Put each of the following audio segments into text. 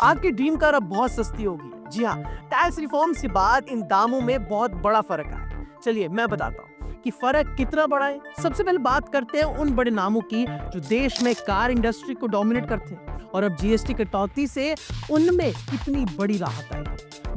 आपकी dream car अब बहुत सस्ती होगी। जी हाँ, टैक्स रिफॉर्म्स के बाद इन दामों में बहुत बड़ा फर्क आया। चलिए मैं बताता हूँ कि फर्क कितना बड़ा है। सबसे पहले बात करते हैं उन बड़े नामों की जो देश में कार इंडस्ट्री को डोमिनेट करते हैं और अब जीएसटी कटौती से उनमें कितनी बड़ी राहत आई।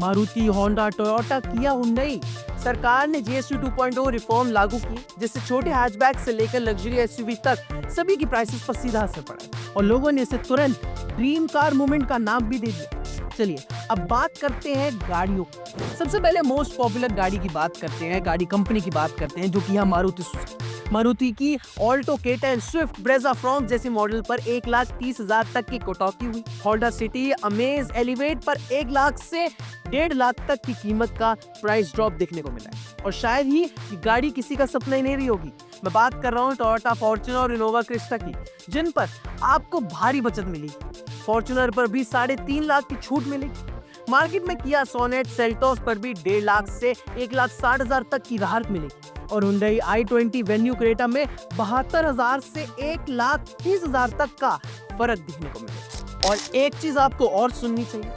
मारुति, होंडा, टोयोटा, किया, हुंडई। सरकार ने जीएसटी 2.0 रिफॉर्म लागू की जिससे छोटे हैचबैक से लेकर लग्जरी एसयूवी तक सभी की प्राइसेस पर सीधा असर पड़ा और लोगों ने इसे तुरंत ड्रीम कार मूवमेंट का नाम भी दे दिया। चलिए अब बात करते हैं गाड़ियों की। सबसे पहले मोस्ट पॉपुलर गाड़ी की बात करते हैं, गाड़ी कंपनी की बात करते हैं जो कि है मारुति सुजुकी। मारुति की Alto, K10, Swift, Brezza, Fronx जैसे मॉडल पर 1,30,000 तक की कटौती हुई। होंडा सिटी, अमेज, एलिवेट पर 1 लाख से 1.5 लाख तक की कीमत का प्राइस ड्रॉप देखने को मिला है और शायद ही ये गाड़ी किसी का सपना ही नहीं रही होगी। मैं बात कर रहा हूँ टोयोटा फॉर्च्यूनर और इनोवा क्रिस्टा की, जिन पर आपको भारी बचत मिलेगी। फॉर्च्यूनर पर भी 3.5 लाख की छूट मिलेगी। मार्केट में किया सोनेट, सेल्टोस पर भी 1.5 लाख से 1,60,000 तक की राहत मिलेगी और हुंडई i20, वेन्यू, क्रेटा में 72,000 से 1,30,000 तक का फर्क दिखने को मिलेगा। और एक चीज आपको और सुननी चाहिए,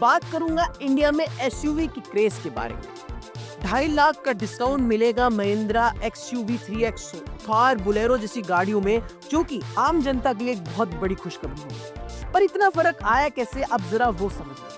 बात करूंगा इंडिया में एसयूवी की क्रेज के बारे में। 2.5 लाख का डिस्काउंट मिलेगा Mahindra XUV 3XO, Thar, Bolero जैसी गाड़ियों में, जो कि आम जनता के लिए एक बहुत बड़ी खुशखबरी होगी। पर इतना फर्क आया कैसे, अब जरा वो समझो।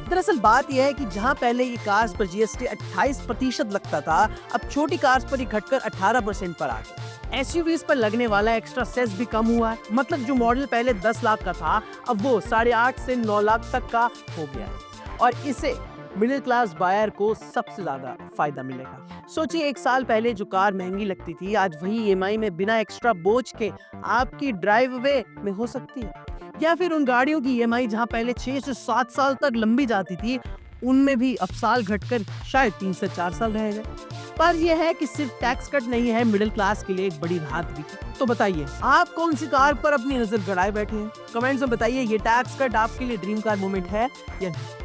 दरअसल बात यह है कि जहां पहले ये कार्स पर जीएसटी 28% लगता था, अब छोटी कार्स पर ये घटकर 18% पर आ गया। एसयूवीज पर लगने वाला एक्स्ट्रा सेस भी कम हुआ है, मतलब जो मॉडल पहले 10 लाख का था अब वो 8.5 से 9 लाख तक का हो गया है और इसे मिडिल क्लास बायर को सबसे ज्यादा फायदा मिलेगा। सोचिए 1 साल पहले जो कार महंगी लगती थी आज वही ईएमआई में बिना एक्स्ट्रा बोझ के आपकी ड्राइववे में हो सकती है। या फिर उन गाड़ियों की ईएमआई जहां पहले 6 से 7 साल तक लंबी जाती थी, उनमें भी अब साल घटकर शायद 3 से 4 साल रह गए। पर यह है कि सिर्फ टैक्स कट नहीं है, मिडिल क्लास के लिए एक बड़ी राहत भी है। तो बताइए आप कौन सी कार पर अपनी नजर गड़ाए बैठे हैं? कमेंट्स में बताइए ये टैक्स कट आपके लिए ड्रीम कार मूवमेंट है या नहीं।